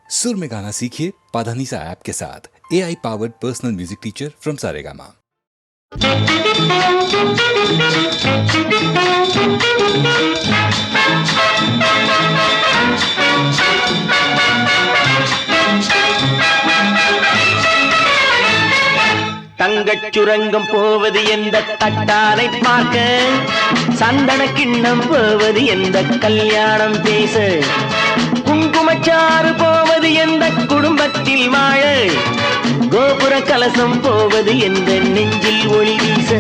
सुर में गाना सीखिए पाधानीसा ऐप के साथ। AI powered personal music teacher from Saregama. தங்கச் சுரங்கம் போவது எந்த தட்டாலை பார்க்க, சந்தன கிண்ணம் போவது எந்த கல்யாணம் பேச, குங்குமச்சாறு போவது எந்த குடும்பத்தில் வாழ, கோபுர கலசம் போவது எந்த நெஞ்சில் ஒளி வீச.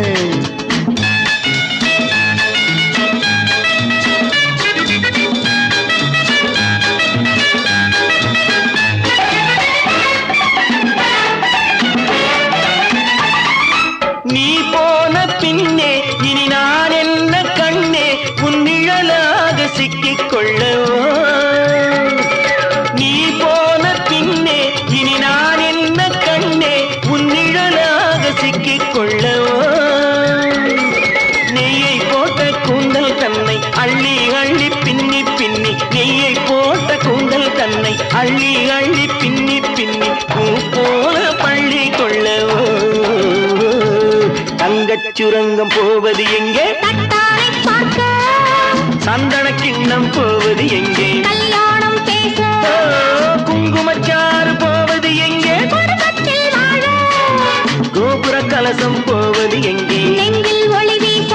நீ போன பின்னே இனி நான் என்ன கண்ணே உன் நிழலாக சிக்கிக் கொள்ளவோ. நீ போன பின்னே இனி நான் என்ன கண்ணே உன் நிழலாக சிக்கிக் கொள்ளவோ. நெய்யை போட்ட கூந்தல் தன்னை அள்ளி அள்ளி பின்னி பின்னி, நெய்யை போட்ட கூந்தல் தன்னை அள்ளி அள்ளி பின்னி பின்னி, பூ போல பள்ளி கொள்ளவோ. தங்கச் சுரங்கம் போவது எங்கே, தட்டாரை பார்க்க, சந்தன கிண்ணம் போவது எங்கே, கல்யாணம் பேச, குங்குமச்சாறு போவது எங்கே, குடும்பத்தில் வாழ, கோபுர கலசம் போவது எங்கே, நெஞ்சில் ஒளி வீச.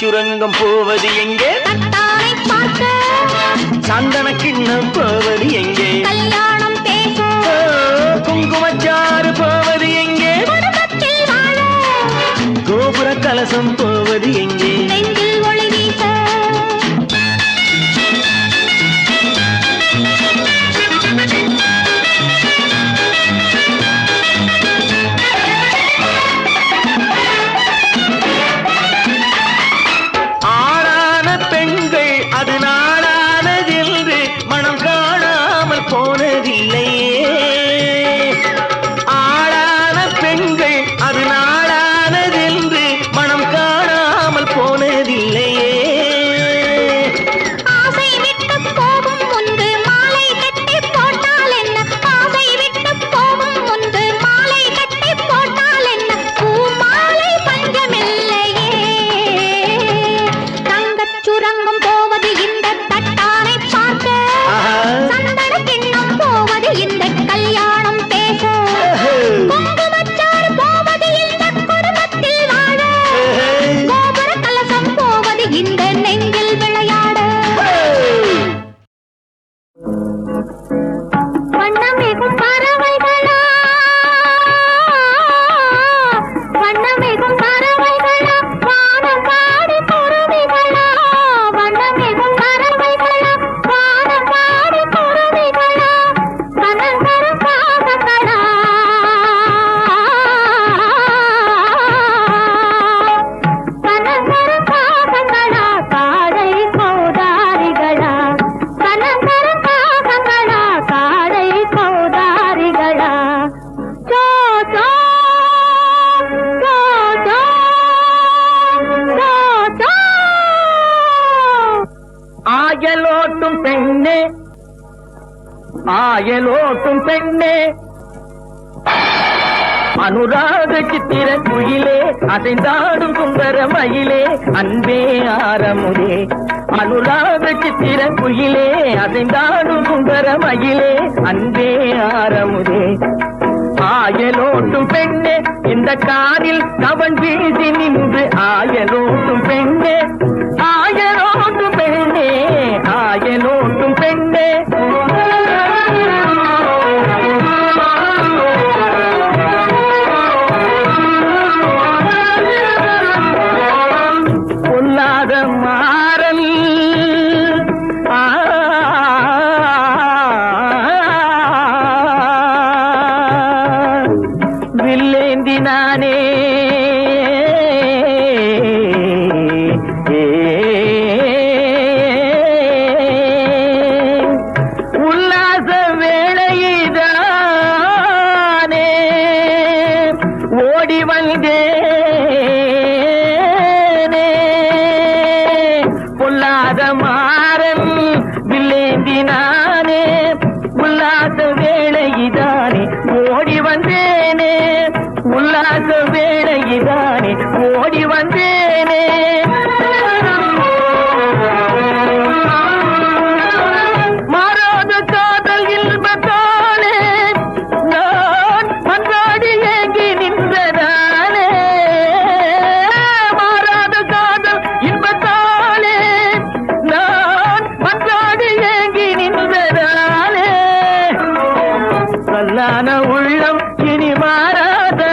சுரங்கம் போவது எங்கே, தட்டாரை பார்க்க, சந்தன கிண்ணம் போவது எங்கே, கல்யாணம் பேச, குங்குமச்சாறு போவது எங்கே, குடும்பத்தில் வாழ, கோபுர கலசம் போவது எங்கே, நெஞ்சில் ஒளி வீச. அது நாளானதென்று மனம் காணாமல் போனதில்லையே. ஆளான பெண்கள் அது நாளானதென்று மனம் காணாமல் போனதில்லையே. ஆசை விட்டு போகும் முன்பு மாலை கட்டி போட்டால் என்ன, ஆசை விட்டு போகும் முன்பு மாலை கட்டி போட்டால் என்ன, பூ மாலை பஞ்சமில்லையே. தங்கச் சுரங்கம் போவது இந்த தட்டாரை பார்க்க, சந்தன கிண்ணம் போவது இந்த கல்யாணம் பேச, குங்குமச்சாறு போவது இந்த குடும்பத்தில் வாழ, கோபுர கலசம் போவது இந்த நெஞ்சில் விளையாட. வண்ணமிகும் பறவைகளா, வண்ணமிகும் பறவைகளா, வானம் பாடி குருவிகளா, வண்ணமிகும் பறவைகளா, வானம் பாடி குருவிகளா, கனகரும் காகங்களா, கனகரும் காகங்களா, காடை கோதாரிகளா, கனகரும் காகங்களா, காடை கோதாரிகளா. சோ சோ சோ சோ சோ சோ. ஆயலோட்டும் பெண்ணே, ஆயலோட்டும் பெண்ணே, அனுராக சித்திர குயிலே, அசைந்தாடும் சுந்தர மயிலே, அன்பே ஆரமுதே. அனுராக சித்திர குயிலே, அசைந்தாடும் சுந்தர மயிலே, அன்பே ஆரமுதே. ஆயலோட்டும் பெண்ணே, இந்த காரில் கவன் வீசி நின்று, ஆயலோட்டும் பெண்ணே, ஆயலோட்டும் பெண்ணே, ஆயலோட்டும் பெண்ணே. கல்லான உள்ளம் இனி மாறாதா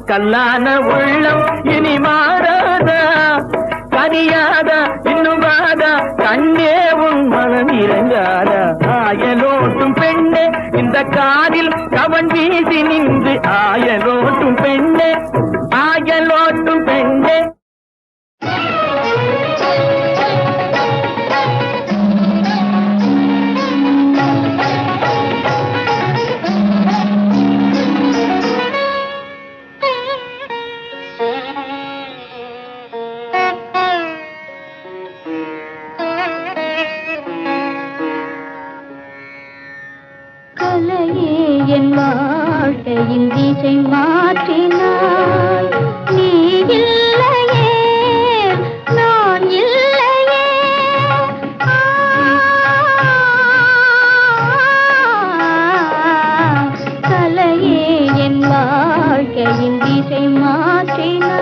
கல்லான உள்ளம் இனி மாறாதா கனியாதா இன்னும் வாதா கண்ணே உன் மனம் இறங்காதா ஆயலோட்டும் பெண்ணே இந்த காதில் கவன் வீசி நின்று ஆயலோட்டும் பெண்ணே ஆயலோட்டும் பெண்ணே கலையே என் வாழ்க்கையின் திசை மாற்றினாய் நீ இல்லையே நான் இல்லையே கலையே என் வாழ்க்கையின் திசை மாற்றினாய்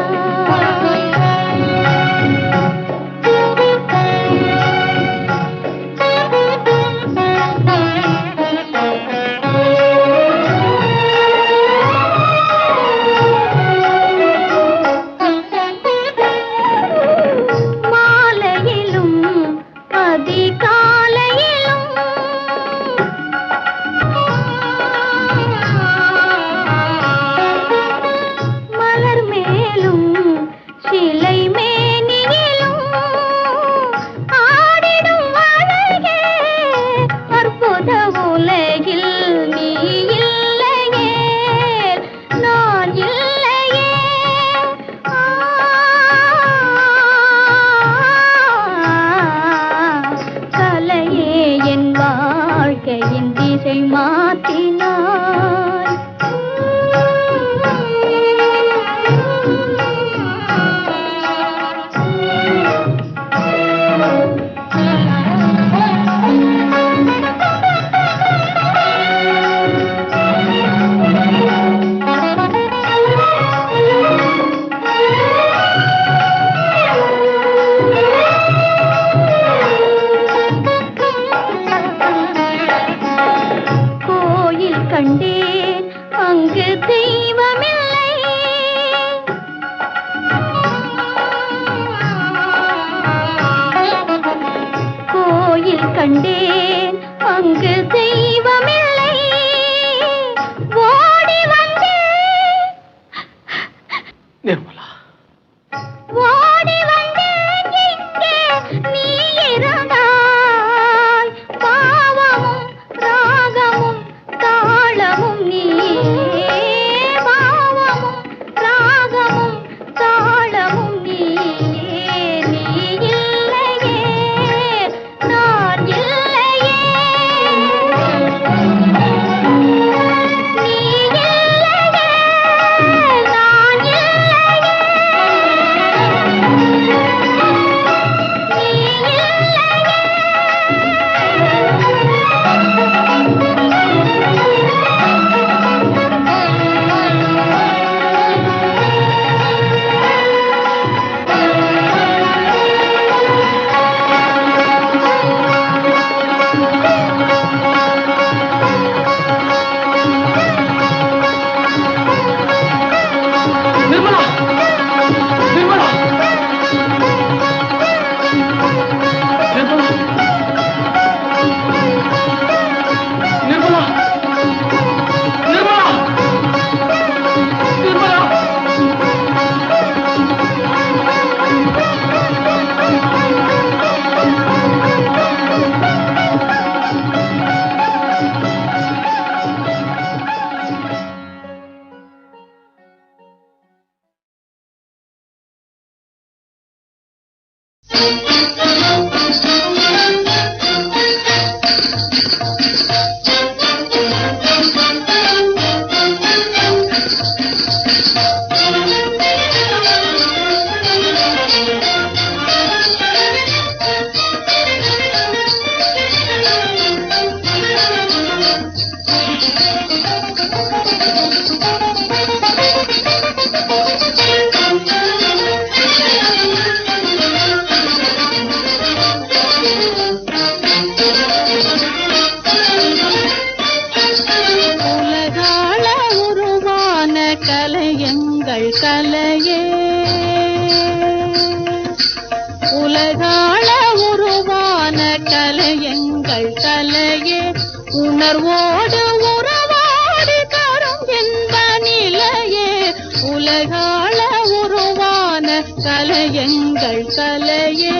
கண்டேன் அங்கு தெய்வமில்லை ஓடி வந்தேன் நிர்மலா ஓடி வந்தேன் இங்கே நீ இருந்தாய் பாவமும் ராகமும் தாளமும் நீ பாவமும் ராகமும் தாளமும் நீ உணர்வோடு உறவாடி தரும் இன்ப நிலையே உலகாள உருவான கலையெங்கள் கலையே.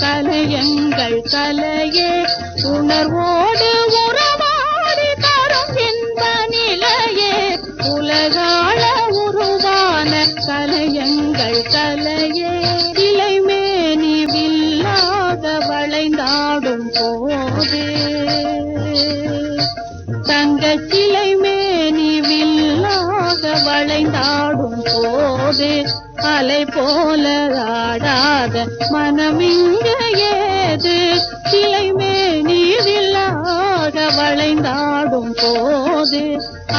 கலையெங்கள் கலையே உணர்வோடு உறவாடி தரும் இன்ப நிலையே உலகாள உருவான கலையெங்கள் கலையே. இலைமேனி வில்லாக வளைந்தாடும் போது தங்கச் சிலை மேனி வில்லாக வளைந்தாடும் போது அலை போல ஆடாத மனமிங்க ஏது சிலை மேனி வில்லாக வளைந்தாடும் போது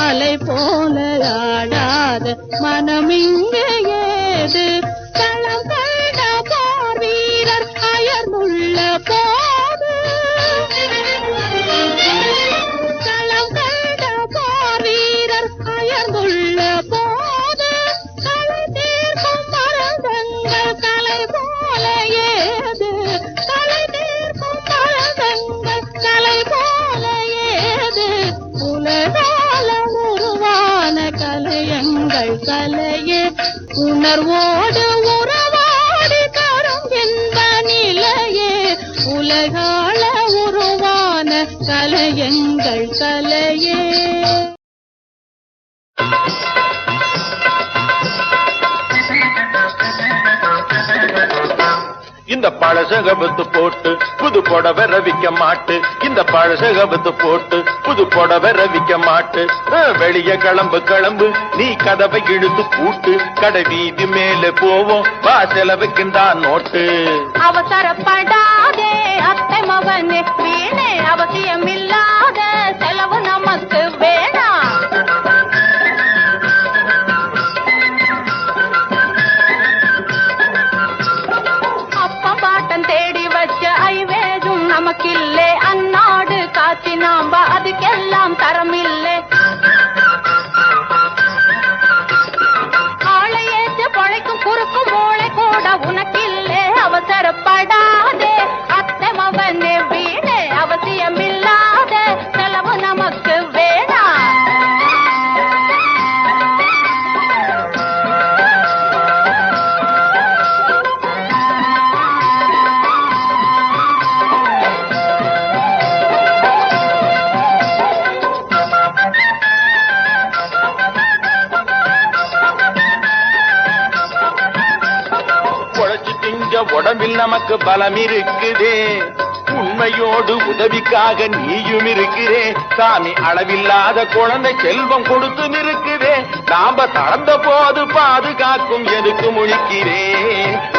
அலை போல ஆடாத மனமிங்க ஏது களம் கண்ட போர் வீரர் அயர்ந்துள்ள போது களம் கண்ட போர் வீரர் அயர்ந்துள்ள போது களை தீர்க்கும் மரதங்கள் கலை போல ஏது களை தீர்க்கும் மரதங்கள் கலை போல ஏது உலகால உருவான கலையெங்கள் கலையே உணர்வோடு உறவாடி தரும் இன்ப நிலையே உலகால உருவான கலையெங்கள் கலையே. இந்த பழசகபத்து போட்டு புது புடவை ரவிக்க மாட்டு இந்த பழசகபத்து போட்டு புது புடவை ரவிக்க மாட்டு வெளிய கிளம்பு கிளம்பு நீ கதவை இழுத்து பூட்டு கடை வீதி மேலே போவோம் வா செலவுக்குண்டா நோட்டு. அவசரப்படாதே அத்தை மகனே வீணே அவசியமில்லாத செலவு நமக்கு வேணாம். தேடி வச்ச ஐவேதும் நமக்கில்லே அந்நாடு காட்சி நாம்ப அதுக்கெல்லாம் தரமில்லை. ஆளை ஏற்று பழைக்கும் குறுக்கும் மூளை கூட உனக்கில்லே அவசரப்படாதே அத்தை மகனே வீணே அவசியமில்லாத செலவு நமக்கு வேணாம். உடம்பில் நமக்கு பலம் இருக்குதே உண்மையோடு உதவிக்காக நீயும் இருக்கிறே சாமி அளவில்லாத குழந்தை செல்வம் கொடுத்து இருக்குதே நாம தளர்ந்த போது பாதுகாக்கும் எதுக்கு முழிக்கிறே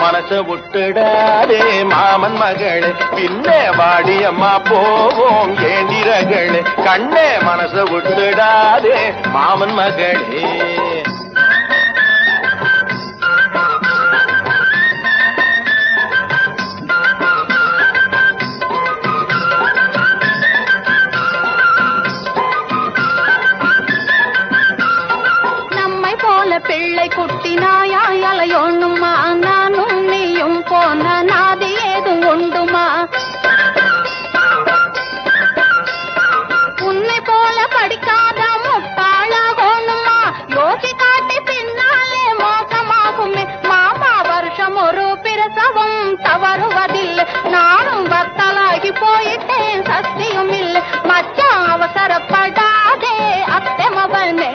மனச விட்டுடாதே மாமன் மகளே பின்னே வாடி அம்மா போவோம் ஏந்திரகளே கண்ணே மனச விட்டுடாதே மாமன் மகளே. பிள்ளை குட்டி நாயாய் அலையோணுமா நானும் நீயும் போன நாதி ஏதும் உண்டுமா. உன்னை போல படிக்காத முட்டாளாகணுமா யோசி காட்டி பின்னாலே மோசமாகுமே மாமா வருஷம் ஒரு பிரசவம் தவறுவதில்லை நானும் பத்தலாகி போயிட்டேன் சத்தியும் இல்லை மச்சான் அவசரப்படாதே அத்தை மகனே.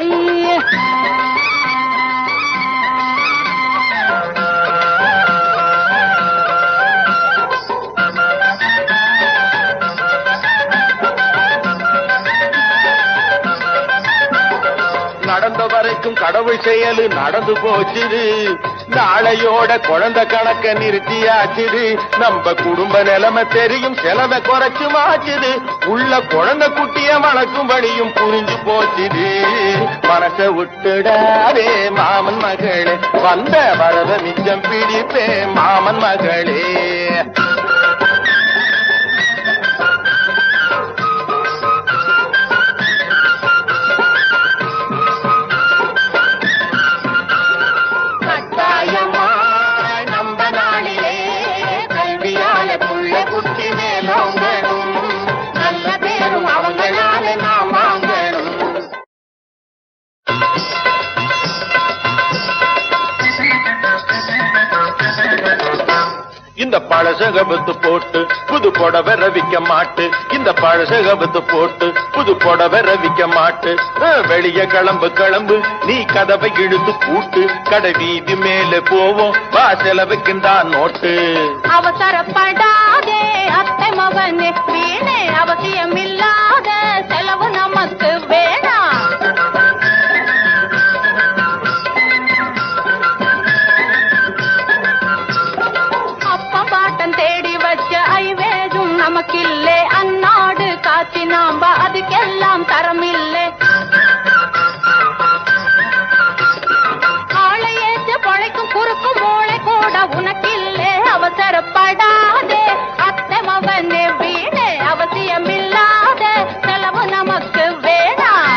நடந்த வரைக்கும் கடவுள் செயலு நடந்து போச்சுது, நாளையோட குழந்தை கணக்க நிறுத்தியாச்சுது. நம்ம குடும்ப நிலைமை தெரியும், செலவை குறைச்சு மாச்சுது. உள்ள குழந்தை குட்டிய மணக்கும் வழியும் புரிஞ்சு போச்சுது. மனச விட்டுடாதே மாமன் மகளே, வந்த வரத மிச்சம் பிடிப்பே மாமன் மகளே. இந்த பழசகபத்து போட்டு புது புடவை ரவிக்க மாட்டு, இந்த பழசகபத்து போட்டு புது புடவை ரவிக்க மாட்டு. வெளிய கிளம்பு கிளம்பு நீ கதவை இழுத்து பூட்டு, கடை வீதி மேலே போவோம் வா செலவுக்குண்டா நோட்டு. அவசரப்படாதே அத்தை மகனே, வீணே அவசியமில்லாத செலவு நமக்கு வேணாம். தேடி வச்ச ஐவேதும் நமக்கில்லே, அந்நாடு காட்சி நாம்ப அதுக்கெல்லாம் தரமில்லை. ஆளை ஏற்று பழைக்கும் குறுக்கு மூளை கூட உனக்கில்லே. அவசரப்படாதே அத்தை மகனே, வீணே அவசியமில்லாத செலவு நமக்கு வேணாம்.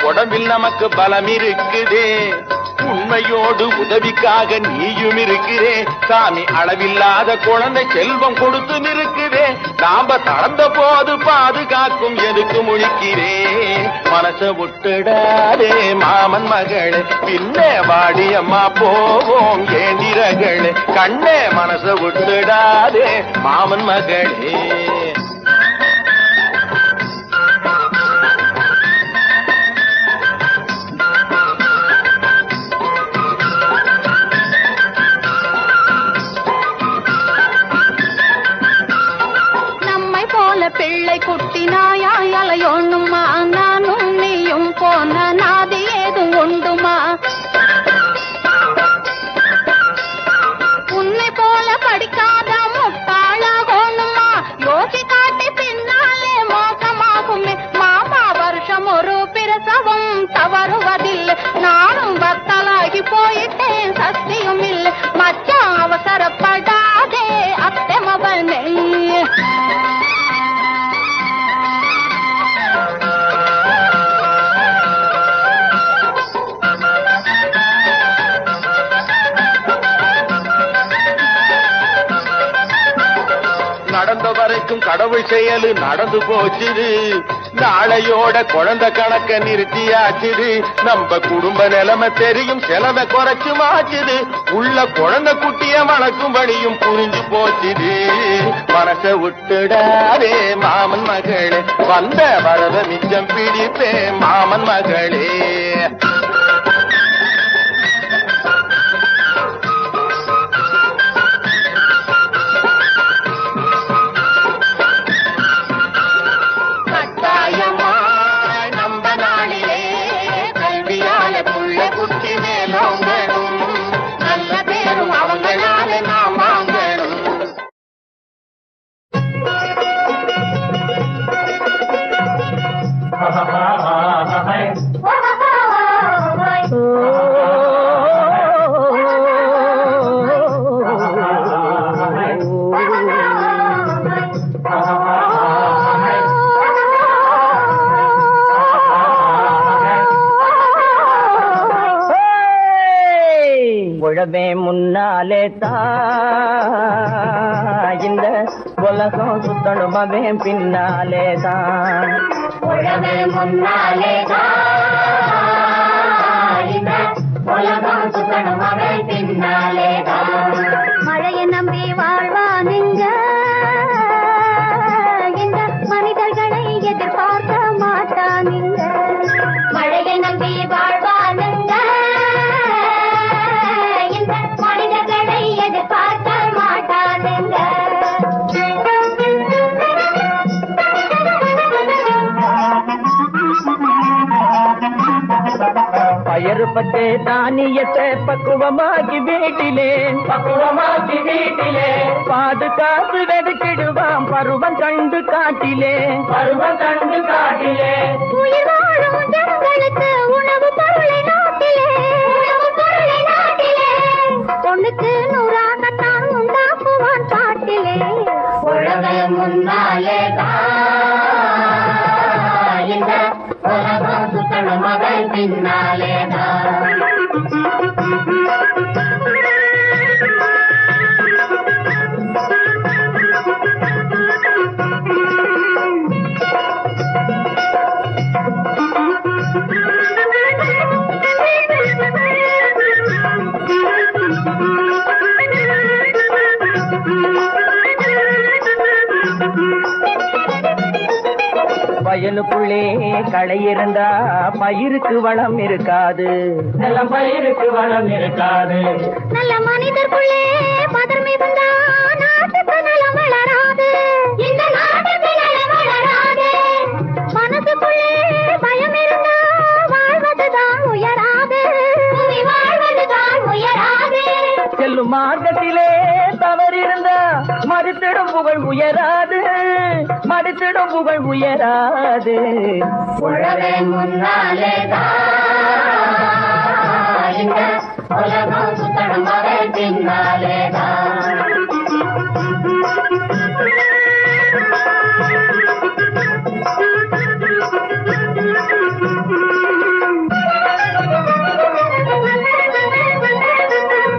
உடம்பில் நமக்கு பலம் இருக்குதே, உண்மையோடு உதவிக்காக நீயும் இருக்கிறே. சாமி அளவில்லாத குழந்தை செல்வம் கொடுத்து இருக்குதே, நாம தளர்ந்த போது பாதுகாக்கும் எதுக்கு முழிக்கிறே. மனச விட்டுடாதே மாமன் மகளே, பின்னே வாடி அம்மா போவோம் ஏந்திரகளே. கண்ணே மனச விட்டுடாதே மாமன் மகளே. பிள்ளை குட்டி நாயாய் அலையோணுமா, நானும் நீயும் போன நாதி ஏதும் உண்டுமா? உன்னை போல படிக்காத முட்டாளாகணுமா? யோசி காட்டி பின்னாலே மோசமாகுமே மாமா. வருஷம் ஒரு பிரசவம் தவறுவதில்லை, நானும் பத்தலாகி போயிட்டேன் சத்தியும் இல்லை. மச்சான் அவசரப்படாதே அத்தை மகனே. நடந்த வரைக்கும் கடவுள் செயலு நடந்து போச்சுது, நாளையோட குழந்தை கணக்க நிறுத்தியாச்சுது. நம்ம குடும்ப நிலைமை தெரியும், செலவை குறைச்சு மாச்சுது. உள்ள குழந்தை குட்டிய மணக்கும் வழியும் புரிஞ்சு போச்சுது. மனச விட்டுடாதே மாமன் மகளே, வந்த வரத மிச்சம் பிடிப்பே மாமன் மகளே. உழவே முன்னாலே இந்த உலகம் சுத்தணுமவே பின்னாலே தான். உழவே முன்னாலே இந்த உலகம் சுத்தணுமவே பின்னாலே தான். மழையை நம்பி வாழ்வா நெஞ்ச பச்சை தானியத்தை பக்குவமாக்கி வீட்டிலே பாதுகாத்து வெதுக்கிடுவான் பருவம் கண்டு காட்டிலே உயிர் வாழும் ஜனங்களுக்கு உணவு பொருளை நாட்டிலே பொண்ணுக்கு நூறாகத்தான் உண்டாக்குவான் பாட்டிலே உலகம் முன்னாலே இந்த உலகம் சுத்தணும் மகள் பின்னாலேதான் வயலுக்குள்ளே களை இருந்தா பயிருக்கு வளம் இருக்காது நல்ல மனிதர்க்குள்ளே பதர் மிகுந்தா நாட்டுக்கு நலம் வளராது இந்த நாட்டுக்கு நலம் வளராது மனசுக்குள்ளே பயம் இருந்தா வாழ்வதுதான் உயராது செல்லும் மார்க்கத்திலே தவறிருந்தா மறுத்திடும் புகழ் உயராது உலகம் முன்னாலே இந்த உலகம் சுத்தணும் மகள் பின்னாலேதான்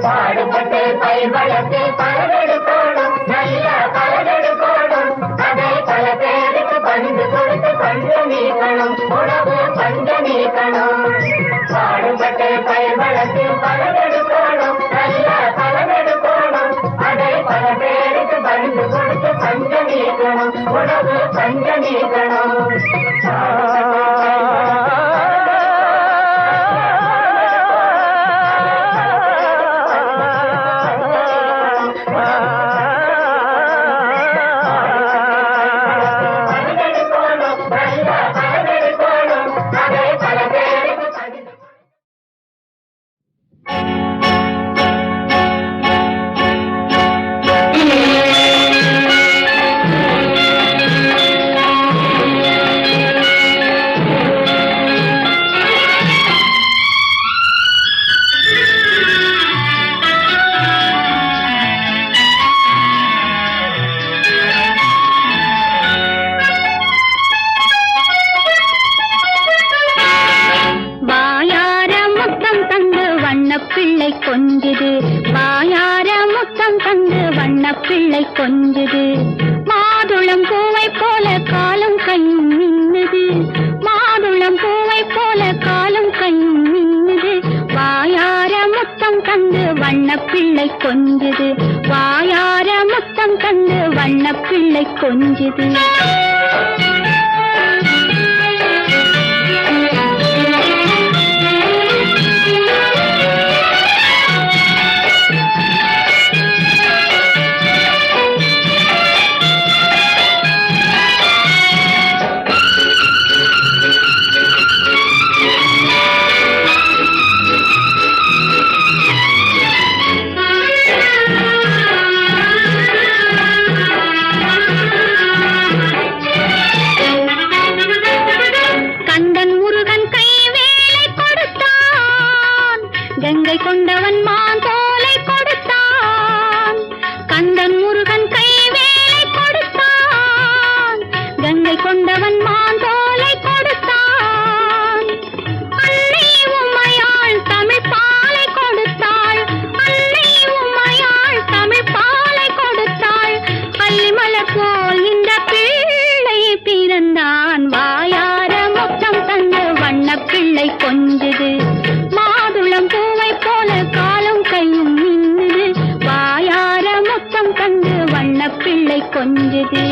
பாடுபட்டு பயிர் வளர்த்து பலவெடுக்கோடும் நல்ல பலவெடுக்கோடும் அதை பல பேருக்கு பணிந்து கொடுத்து பஞ்ச நீக்கணும் உணவு பஞ்ச நீக்கணும் பாடுபட்டு பயிர் வளர்த்து பலவெடுக்கோடும் நல்ல பலவெடுக்கோடும் அதை பல பேருக்கு பணிந்து கொடுத்து பஞ்ச நீக்கணும் உணவு பஞ்ச நீக்கணும் பிள்ளை கொஞ்சுது மாதுளம் பூவை போல காலும் கையும் மின்னுது மாதுளம் பூவை போல காலும் கையும் மின்னுது வாயார முத்தம் தந்து வண்ண பிள்ளை கொஞ்சுது வாயார முத்தம் தந்து வண்ண பிள்ளை கொஞ்சுது கங்கை கொண்டவன் மான் தோலை கொடுத்தான் கந்தன் முருகன் கை வேலை கொடுத்தான் கங்கை கொண்டவன் மான் தோலை கொடுத்தான் அன்னை உமையாள் தமிழ் பாலை கொடுத்தாள் அன்னை உமையாள் தமிழ் பாலை கொடுத்தாள் அல்லிமலர் போல் இந்த பிள்ளை பிறந்தான் வாயார முத்தம் தந்து வண்ண பிள்ளை கொஞ்சுது மாதுளம் பூவை போல காலும் கையும் மின்னுது வாயார முத்தம் தந்து வண்ண பிள்ளை கொஞ்சுது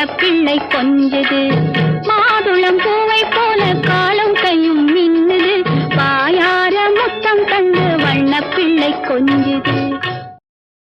பிள்ளை கொஞ்சது மாதுளம் பூ